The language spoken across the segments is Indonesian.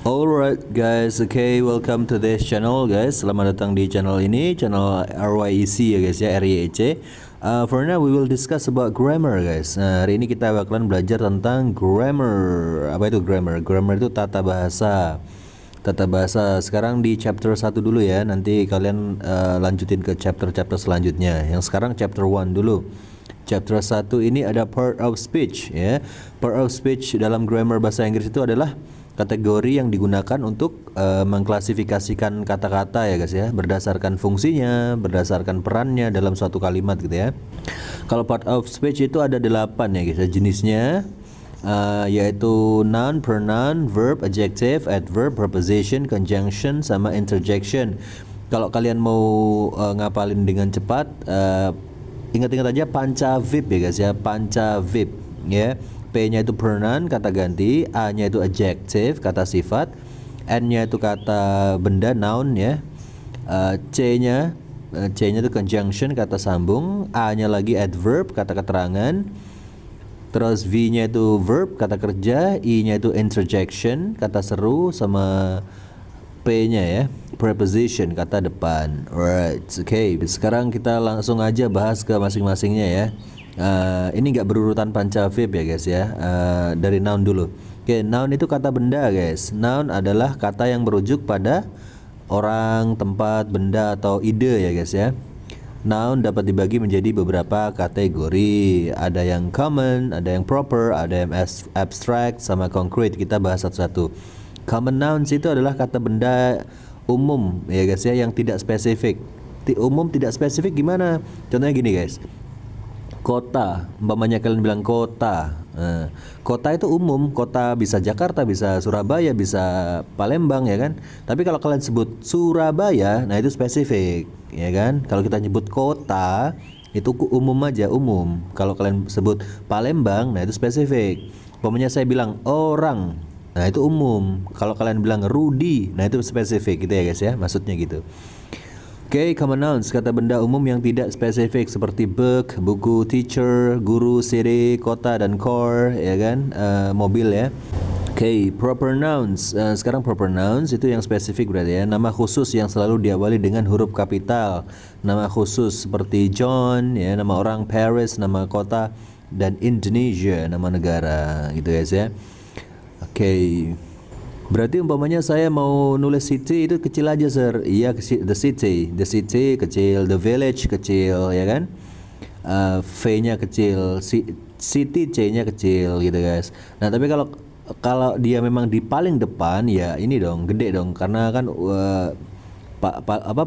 Alright guys, okay, welcome to this channel guys. Selamat datang di channel ini, channel RYEC ya guys ya, RYEC. For now we will discuss about grammar guys. Nah, hari ini kita bakalan belajar tentang grammar. Apa itu grammar? Grammar itu tata bahasa. Tata bahasa. Sekarang di chapter 1 dulu ya. Nanti kalian lanjutin ke chapter-chapter selanjutnya. Yang sekarang chapter 1 dulu. Chapter 1 ini ada part of speech ya. Part of speech dalam grammar bahasa Inggris itu adalah kategori yang digunakan untuk mengklasifikasikan kata-kata ya guys ya, berdasarkan fungsinya, berdasarkan perannya dalam suatu kalimat gitu ya. Kalau part of speech itu ada 8 ya guys ya jenisnya, yaitu noun, pronoun, verb, adjective, adverb, preposition, conjunction, sama interjection. Kalau kalian mau ngapalin dengan cepat, ingat-ingat aja pancavip ya guys ya, pancavip ya. P-nya itu pronoun, kata ganti, A-nya itu adjective, kata sifat, N-nya itu kata benda, noun ya, C-nya itu conjunction, kata sambung, A-nya lagi adverb, kata keterangan, terus V-nya itu verb, kata kerja, I-nya itu interjection, kata seru, sama P-nya ya, preposition, kata depan. Alright, okay. Sekarang kita langsung aja bahas ke masing-masingnya ya. Ini nggak berurutan pancavip ya guys ya. Dari noun dulu. Oke, noun itu kata benda guys. Noun adalah kata yang merujuk pada orang, tempat, benda atau ide ya guys ya. Noun dapat dibagi menjadi beberapa kategori. Ada yang common, ada yang proper, ada yang abstract, sama concrete. Kita bahas satu-satu. Common nouns itu adalah kata benda umum ya guys ya, yang tidak spesifik. Umum tidak spesifik gimana? Contohnya gini guys. Kota, umpamanya kalian bilang kota. Kota itu umum, kota bisa Jakarta, bisa Surabaya, bisa Palembang ya kan. Tapi kalau kalian sebut Surabaya, nah itu spesifik ya kan. Kalau kita nyebut kota itu umum aja, umum. Kalau kalian sebut Palembang, nah itu spesifik. Umpamanya saya bilang orang, nah itu umum. Kalau kalian bilang Rudi, nah itu spesifik gitu ya guys ya, maksudnya gitu. Oke, common nouns, kata benda umum yang tidak spesifik seperti book, buku, teacher, guru, city, kota, dan car, ya kan, mobil ya. Oke, proper nouns, sekarang proper nouns itu yang spesifik berarti ya, nama khusus yang selalu diawali dengan huruf kapital. Nama khusus seperti John, ya, nama orang Paris, nama kota, dan Indonesia, nama negara, gitu guys ya. Oke. Berarti umpamanya saya mau nulis city itu kecil aja sir. Iya, the city kecil, the village kecil ya kan. V-nya kecil, city C-nya kecil gitu guys. Nah tapi kalau dia memang di paling depan ya ini dong gede dong, karena kan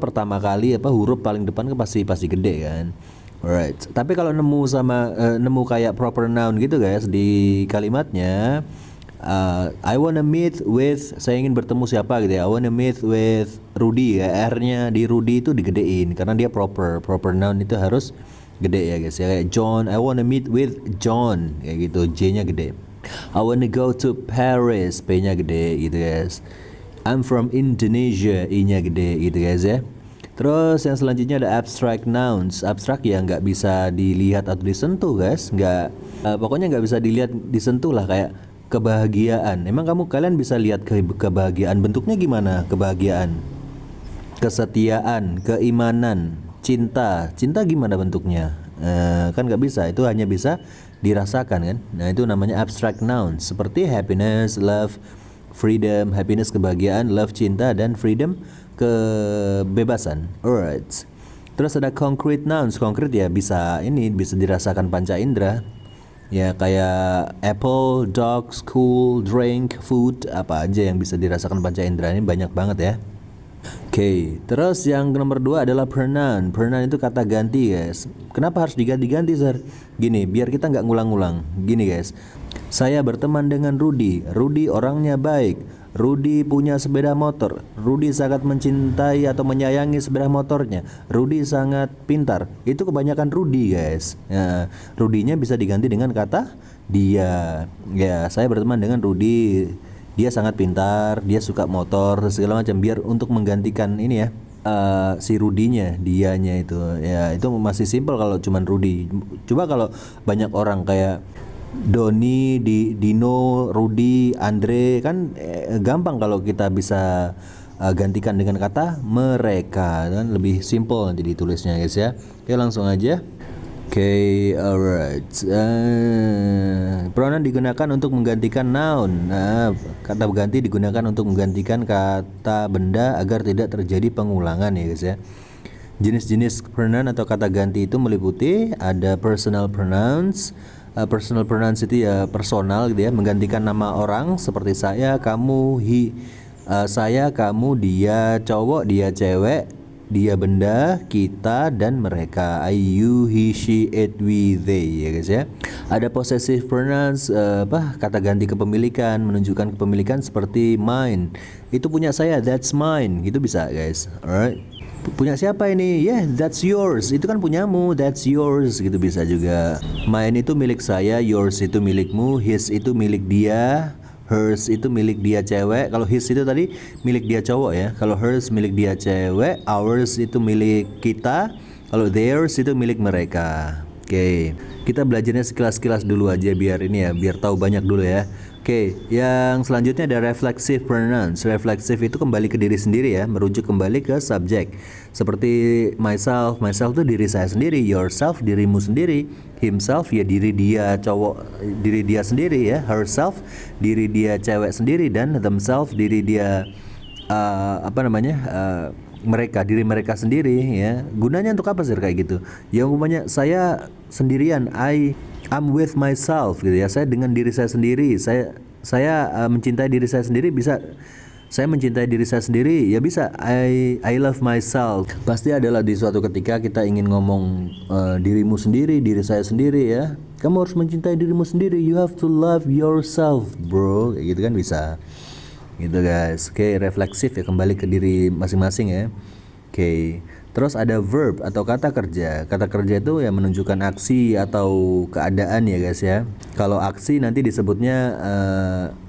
pertama kali huruf paling depan kan pasti gede kan. Alright. Tapi kalau nemu kayak proper noun gitu guys di kalimatnya. I wanna meet with, saya ingin bertemu siapa gitu ya. I wanna meet with Rudy ya. R-nya di Rudy itu digedein karena dia proper noun itu harus gede ya guys ya. Kayak John, I wanna meet with John kayak gitu, J-nya gede. I wanna go to Paris, P-nya gede gitu guys. I'm from Indonesia, I-nya gede gitu guys ya. Terus yang selanjutnya ada abstract nouns. Abstrak ya nggak bisa dilihat atau disentuh guys, pokoknya nggak bisa dilihat disentuh lah. Kayak kebahagiaan. Emang kalian bisa lihat kebahagiaan bentuknya gimana? Kebahagiaan, kesetiaan, keimanan, cinta gimana bentuknya? Kan nggak bisa. Itu hanya bisa dirasakan kan. Nah itu namanya abstract nouns. Seperti happiness, love, freedom. Happiness kebahagiaan, love cinta, dan freedom kebebasan. Alright. Terus ada concrete nouns. Concrete ya bisa dirasakan panca indera. Ya kayak apple, dog, school, drink, food, apa aja yang bisa dirasakan panca indera ini banyak banget ya. Oke, terus yang nomor 2 adalah pronoun. Pronoun itu kata ganti guys. Kenapa harus diganti-ganti sir? Gini, biar kita nggak ngulang-ngulang. Gini guys, saya berteman dengan Rudy. Rudy orangnya baik. Rudy punya sepeda motor. Rudy sangat mencintai atau menyayangi sepeda motornya. Rudy sangat pintar. Itu kebanyakan Rudy guys. Ya, Rudy-nya bisa diganti dengan kata dia. Ya, saya berteman dengan Rudy. Dia sangat pintar. Dia suka motor segala macam. Biar untuk menggantikan ini ya, si Rudy-nya, dianya itu. Ya, itu masih simpel kalau cuman Rudy. Coba kalau banyak orang kayak Doni, Dino, Rudi, Andre, kan gampang kalau kita bisa gantikan dengan kata mereka, kan lebih simple nanti ditulisnya guys ya. Oke, langsung aja. Oke, alright. Pronoun digunakan untuk menggantikan noun. Kata ganti digunakan untuk menggantikan kata benda agar tidak terjadi pengulangan ya guys ya. Jenis-jenis pronoun atau kata ganti itu meliputi ada personal pronouns. Personal pronouns itu ya personal gitu ya, menggantikan nama orang seperti saya, kamu, saya, kamu, dia cowok, dia cewek, dia benda, kita, dan mereka. I, you, he, she, it, we, they ya guys ya. Ada possessive pronouns, kata ganti kepemilikan, menunjukkan kepemilikan seperti mine. Itu punya saya, that's mine. Gitu bisa guys. Alright. Punya siapa ini? Yeah, that's yours. Itu kan punyamu, that's yours. Gitu bisa juga. Mine itu milik saya, yours itu milikmu, his itu milik dia, hers itu milik dia cewek. Kalau his itu tadi milik dia cowok ya. Kalau hers milik dia cewek, ours itu milik kita. Kalau theirs itu milik mereka. Oke, kita belajarnya sekilas-sekilas dulu aja biar ini ya, biar tahu banyak dulu ya. Oke, yang selanjutnya ada reflexive pronouns. Reflexive itu kembali ke diri sendiri ya, merujuk kembali ke subjek. Seperti myself, myself itu diri saya sendiri, yourself dirimu sendiri, himself ya diri dia cowok, diri dia sendiri ya, herself diri dia cewek sendiri, dan themselves diri dia mereka, diri mereka sendiri ya. Gunanya untuk apa sih kayak gitu? Ya umpamanya saya sendirian, I'm with myself gitu ya. Saya dengan diri saya sendiri. Saya mencintai diri saya sendiri, bisa saya mencintai diri saya sendiri ya, bisa I love myself. Pasti adalah di suatu ketika kita ingin ngomong dirimu sendiri, diri saya sendiri ya. Kamu harus mencintai dirimu sendiri. You have to love yourself, bro. Kayak gitu kan bisa. Gitu guys. Oke, refleksif ya, kembali ke diri masing-masing ya. Oke. Terus ada verb atau kata kerja. Kata kerja itu ya menunjukkan aksi atau keadaan ya guys ya. Kalau aksi nanti disebutnya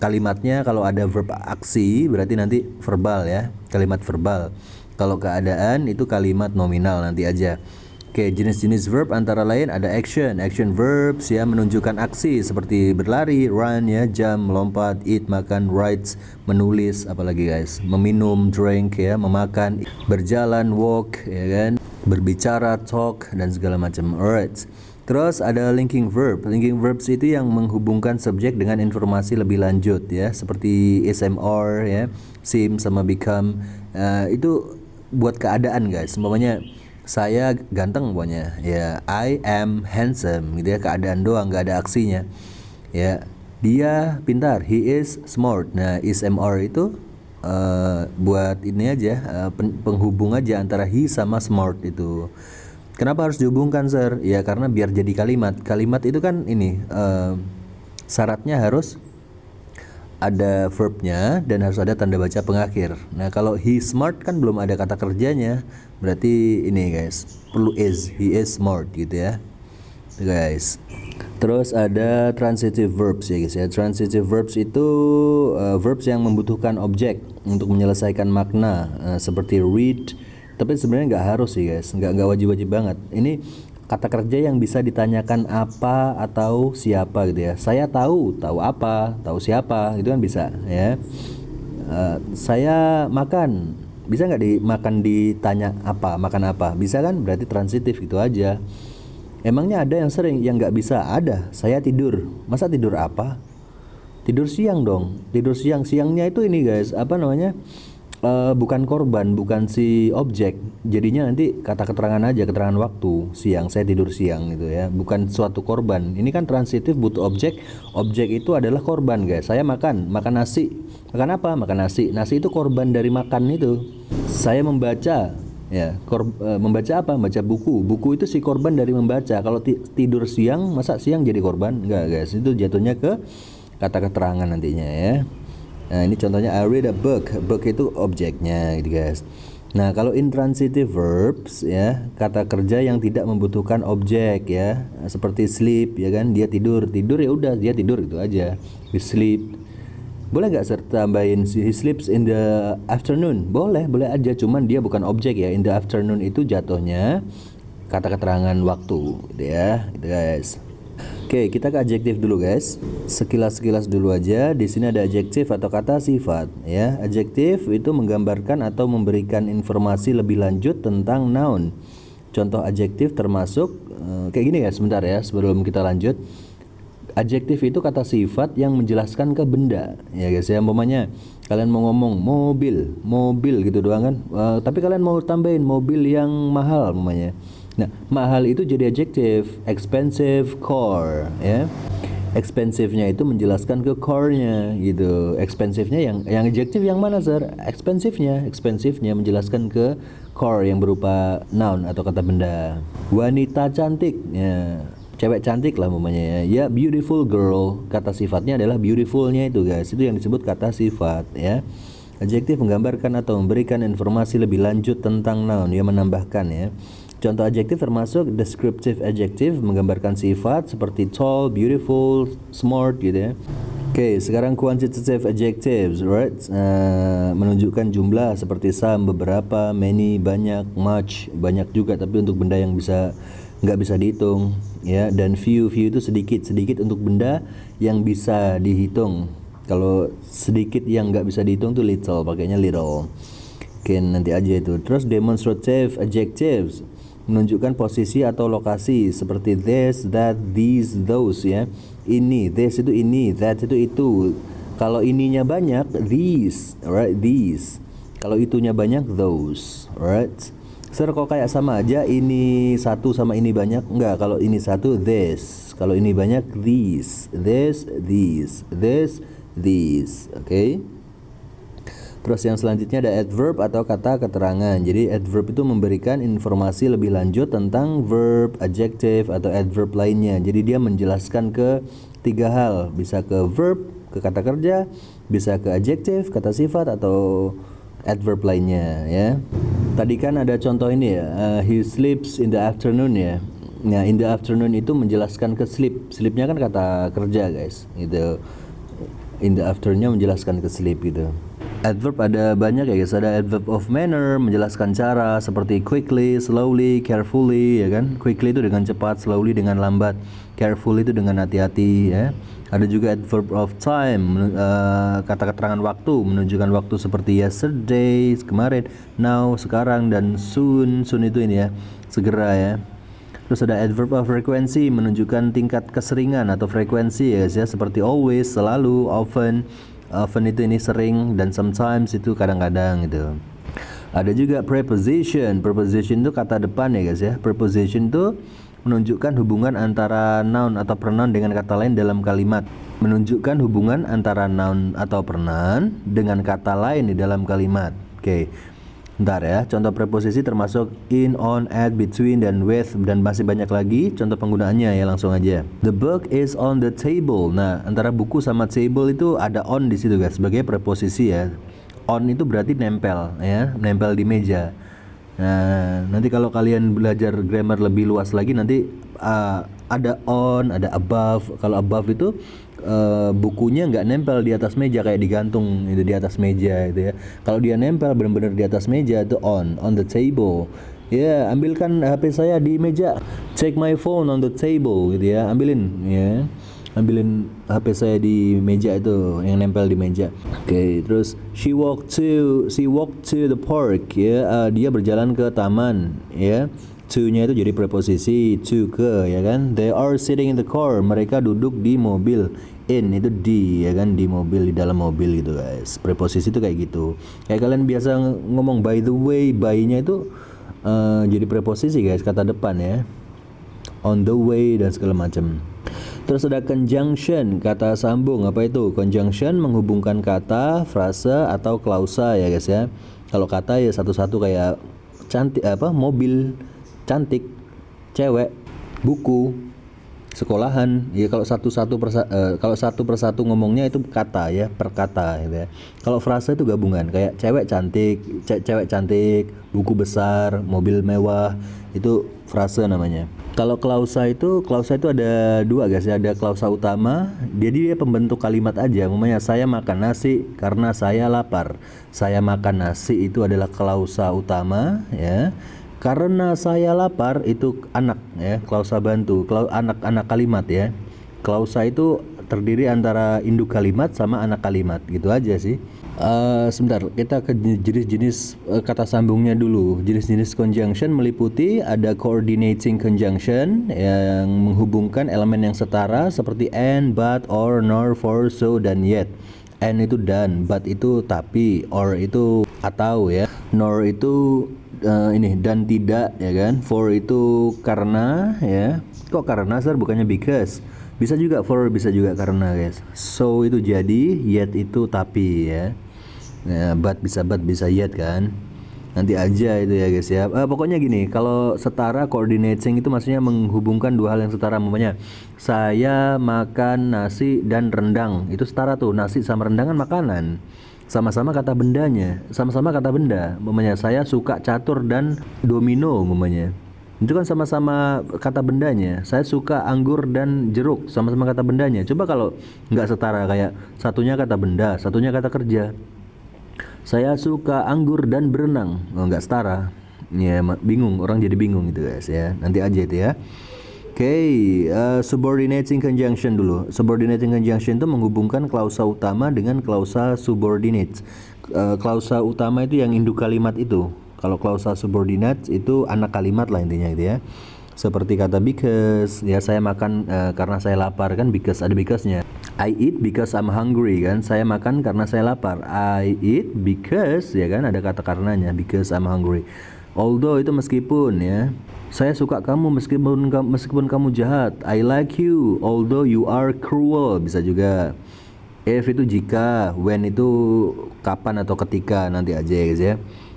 kalimatnya, kalau ada verb aksi berarti nanti verbal ya, kalimat verbal. Kalau keadaan itu kalimat nominal nanti aja. Oke, jenis-jenis verb antara lain ada action verbs ya, menunjukkan aksi seperti berlari, run ya, jump, melompat, eat, makan, write, menulis, apalagi guys, meminum, drink ya, memakan, berjalan, walk ya kan, berbicara, talk, dan segala macam. Alright. Terus ada linking verb. Linking verbs itu yang menghubungkan subjek dengan informasi lebih lanjut ya, seperti SMR ya, seem sama become. Itu buat keadaan guys. Umpamanya saya ganteng pokoknya ya, I am handsome gitu ya, keadaan doang, nggak ada aksinya ya. Dia pintar, he is smart. Nah, SMR itu buat ini aja, penghubung aja antara he sama smart itu. Kenapa harus dihubungkan sir? Ya karena biar jadi kalimat. Kalimat itu kan ini syaratnya harus ada verbnya dan harus ada tanda baca pengakhir. Nah kalau he smart kan belum ada kata kerjanya, berarti ini guys perlu is, he is smart gitu ya guys. Terus ada transitive verbs ya guys ya. Transitive verbs itu verbs yang membutuhkan objek untuk menyelesaikan makna, seperti read. Tapi sebenarnya nggak harus sih guys, nggak wajib-wajib banget. Ini kata kerja yang bisa ditanyakan apa atau siapa gitu ya. Saya tahu apa, tahu siapa, gitu kan bisa ya. Saya makan, bisa nggak dimakan ditanya apa, makan apa, bisa kan? Berarti transitif gitu aja. Emangnya ada yang sering yang nggak bisa? Ada. Saya tidur, masa tidur apa? Tidur siang dong. Tidur siang, siangnya itu ini guys, apa namanya? Bukan korban, bukan si objek. Jadinya nanti kata keterangan aja, keterangan waktu, siang, saya tidur siang gitu ya, bukan suatu korban. Ini kan transitif butuh objek. Objek itu adalah korban guys. Saya makan nasi. Makan apa? Makan nasi. Nasi itu korban dari makan itu. Saya membaca ya, membaca apa? Baca buku. Buku itu si korban dari membaca. Kalau tidur siang, masa siang jadi korban? Enggak guys, itu jatuhnya ke kata keterangan nantinya ya. Nah ini contohnya I read a book. Book itu objeknya gitu guys. Nah kalau intransitive verbs ya, kata kerja yang tidak membutuhkan objek ya, seperti sleep ya kan, dia tidur ya udah dia tidur gitu aja. He sleep. Boleh nggak tambahin he sleeps in the afternoon? Boleh aja, cuman dia bukan objek ya. In the afternoon itu jatuhnya kata keterangan waktu gitu ya gitu guys. Oke, kita ke adjektif dulu guys. Sekilas-sekilas dulu aja. Di sini ada adjektif atau kata sifat ya. Adjektif itu menggambarkan atau memberikan informasi lebih lanjut tentang noun. Contoh adjektif termasuk kayak gini ya, sebentar ya sebelum kita lanjut. Adjektif itu kata sifat yang menjelaskan ke benda ya guys ya. Umpamanya kalian mau ngomong mobil gitu doang kan, tapi kalian mau tambahin mobil yang mahal umpamanya. Nah, mahal itu jadi adjektif. Expensive car ya. Expensive-nya itu menjelaskan ke car-nya gitu. Expensive-nya yang adjektif yang mana, Sir? Expensive-nya menjelaskan ke car yang berupa noun atau kata benda. Wanita cantik ya. Cewek cantik lah umpamanya ya. Ya, beautiful girl. Kata sifatnya adalah beautiful-nya itu guys. Itu yang disebut kata sifat ya. Adjektif menggambarkan atau memberikan informasi lebih lanjut tentang noun, ya menambahkan ya. Contoh adjektif termasuk descriptive adjective menggambarkan sifat seperti tall, beautiful, smart gitu ya. Oke, sekarang quantitative adjectives, right? Menunjukkan jumlah seperti some, beberapa, many, banyak, much, banyak juga tapi untuk benda yang nggak bisa dihitung ya. Dan few itu sedikit untuk benda yang bisa dihitung. Kalau sedikit yang nggak bisa dihitung tuh little, pakainya little. Oke, nanti aja itu. Terus demonstrative adjectives menunjukkan posisi atau lokasi seperti this, that, these, those ya. Ini, this itu ini, that itu. Kalau ininya banyak, these, right? These. Kalau itunya banyak, those, right? Sir, kok kayak sama aja, ini satu sama ini banyak? Enggak, kalau ini satu, this. Kalau ini banyak, these. This, these. This, these. Oke. Okay? Terus yang selanjutnya ada adverb atau kata keterangan. Jadi adverb itu memberikan informasi lebih lanjut tentang verb, adjective atau adverb lainnya. Jadi dia menjelaskan ke tiga hal. Bisa ke verb, ke kata kerja, bisa ke adjective, kata sifat atau adverb lainnya ya. Tadi kan ada contoh ini ya, he sleeps in the afternoon ya. Nah, in the afternoon itu menjelaskan ke sleep. Sleepnya kan kata kerja guys gitu. In the afternoon-nya menjelaskan ke sleep gitu. Adverb ada banyak ya guys. Ada adverb of manner menjelaskan cara seperti quickly, slowly, carefully ya kan. Quickly itu dengan cepat, slowly dengan lambat, carefully itu dengan hati-hati ya. Ada juga adverb of time, kata keterangan waktu menunjukkan waktu seperti yesterday, kemarin, now, sekarang, dan soon. Soon itu ini ya, segera ya. Terus ada adverb of frequency menunjukkan tingkat keseringan atau frekuensi ya guys ya, seperti always, selalu, often. Often itu ini sering, dan sometimes itu kadang-kadang gitu. Ada juga preposition. Preposition itu kata depan ya guys ya. Preposition itu menunjukkan hubungan antara noun atau pronoun dengan kata lain dalam kalimat. Menunjukkan hubungan antara noun atau pronoun dengan kata lain di dalam kalimat. Oke. Bentar ya, contoh preposisi termasuk in, on, at, between, dan with, dan masih banyak lagi contoh penggunaannya ya, langsung aja. The book is on the table. Nah, antara buku sama table itu ada on di situ guys, sebagai preposisi ya. On itu berarti nempel ya, nempel di meja. Nah, nanti kalau kalian belajar grammar lebih luas lagi nanti ada on, ada above. Kalau above itu bukunya nggak nempel di atas meja kayak digantung itu di atas meja gitu ya. Kalau dia nempel benar-benar di atas meja itu on the table. Ya, ambilkan HP saya di meja. Take my phone on the table gitu ya. Ambilin HP saya di meja itu yang nempel di meja. Oke, terus she walked to the park ya. Dia berjalan ke taman ya. To-nya itu jadi preposisi, to ke ya kan. They are sitting in the car. Mereka duduk di mobil. In itu di ya kan, di mobil, di dalam mobil gitu guys. Preposisi itu kayak gitu. Kayak kalian biasa ngomong by the way, by-nya itu jadi preposisi guys, kata depan ya. On the way dan segala macam. Terus ada conjunction, kata sambung. Apa itu? Conjunction menghubungkan kata, frase atau klausa ya guys ya. Kalau kata ya satu-satu kayak cantik mobil, cantik, cewek, buku, sekolahan. Ya kalau satu persatu ngomongnya itu kata ya, per kata gitu ya. Kalau frase itu gabungan kayak cewek cantik, buku besar, mobil mewah, itu frase namanya. Kalau klausa itu ada dua guys ya. Ada klausa utama, jadi dia pembentuk kalimat aja. Umpamanya saya makan nasi karena saya lapar. Saya makan nasi itu adalah klausa utama ya. Karena saya lapar itu anak ya, klausa bantu. Anak-anak kalimat ya. Klausa itu terdiri antara induk kalimat sama anak kalimat, gitu aja sih. Sebentar, kita ke jenis-jenis kata sambungnya dulu. Jenis-jenis conjunction meliputi ada coordinating conjunction yang menghubungkan elemen yang setara seperti and, but, or, nor, for, so, dan yet. And itu dan, but itu tapi, or itu atau ya, nor itu ini dan tidak ya kan, for itu karena ya. Kok karena sir, bukannya because? Bisa juga for, bisa juga karena guys. So itu jadi, yet itu tapi ya. But bisa yet kan. Nanti aja itu ya guys ya. Pokoknya gini, kalau setara coordinating itu maksudnya menghubungkan dua hal yang setara. Umpamanya saya makan nasi dan rendang, itu setara tuh. Nasi sama rendang kan makanan, sama-sama kata bendanya, sama-sama kata benda. Umpamanya saya suka catur dan domino umpamanya, itu kan sama-sama kata bendanya. Saya suka anggur dan jeruk, sama-sama kata bendanya. Coba kalau nggak setara, kayak satunya kata benda, satunya kata kerja. Saya suka anggur dan berenang, nggak setara ya, bingung, orang jadi bingung gitu guys ya. Nanti aja itu ya. Oke, subordinating conjunction dulu. Subordinating conjunction itu menghubungkan klausa utama dengan klausa subordinate. Klausa utama itu yang induk kalimat itu. Kalau klausa subordinate itu anak kalimat lah intinya gitu ya. Seperti kata because, ya saya makan karena saya lapar kan, because ada because-nya. I eat because I'm hungry kan, saya makan karena saya lapar. I eat because, ya kan, ada kata karenanya, because I'm hungry. Although itu meskipun ya. Saya suka kamu meskipun kamu jahat. I like you although you are cruel, bisa juga. If itu jika, when itu kapan atau ketika, nanti aja ya guys ya.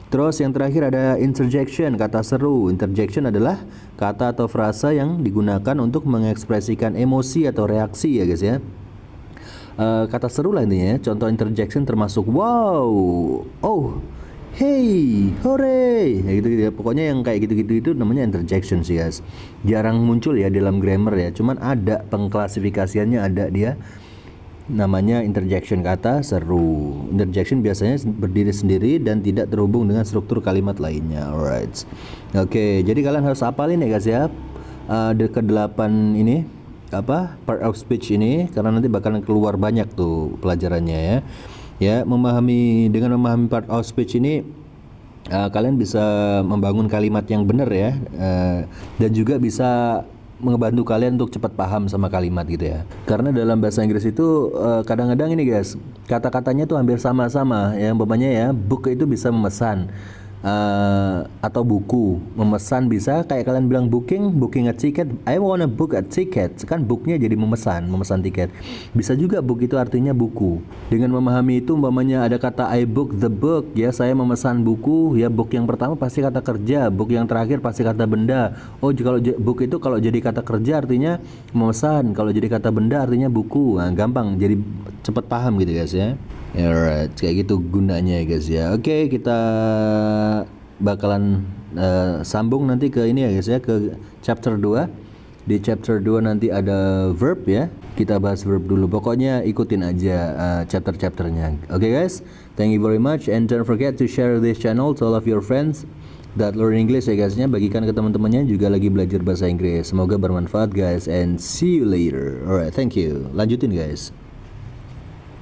Terus yang terakhir ada interjection, kata seru. Interjection adalah kata atau frasa yang digunakan untuk mengekspresikan emosi atau reaksi ya guys ya. Kata seru lah intinya. Contoh interjection termasuk wow, oh, hey, hore, ya gitu ya. Pokoknya yang kayak gitu-gitu itu namanya interjection sih guys. Jarang muncul ya dalam grammar ya. Cuman ada pengklasifikasiannya, ada dia. Namanya interjection, kata seru. Interjection biasanya berdiri sendiri dan tidak terhubung dengan struktur kalimat lainnya. Alright. Oke, jadi kalian harus hafalin ya guys ya. Ke-8 ini part of speech ini, karena nanti bakalan keluar banyak tuh pelajarannya ya. Ya, dengan memahami part of speech ini kalian bisa membangun kalimat yang benar ya. Dan juga bisa membantu kalian untuk cepat paham sama kalimat gitu ya. Karena dalam bahasa Inggris itu kadang-kadang ini guys, kata-katanya tuh hampir sama-sama. Yang umpamanya ya, book itu bisa memesan, atau buku. Memesan bisa kayak kalian bilang booking a ticket. I wanna book a ticket. Kan booknya jadi memesan tiket. Bisa juga book itu artinya buku. Dengan memahami itu, umpamanya ada kata I book the book, ya saya memesan buku. Ya book yang pertama pasti kata kerja, book yang terakhir pasti kata benda. Oh, kalau book itu kalau jadi kata kerja artinya memesan, kalau jadi kata benda artinya buku. Nah, gampang, jadi cepat paham gitu guys ya. Alright, kayak gitu gunanya ya guys ya. Oke, kita bakalan sambung nanti ke ini ya guys ya, ke chapter 2. Di chapter 2 nanti ada verb ya. Kita bahas verb dulu. Pokoknya ikutin aja chapter-chapternya. Oke guys, thank you very much and don't forget to share this channel to all of your friends that learn English ya guysnya. Bagikan ke teman-temannya juga lagi belajar bahasa Inggris. Semoga bermanfaat guys and see you later. Alright, thank you. Lanjutin guys.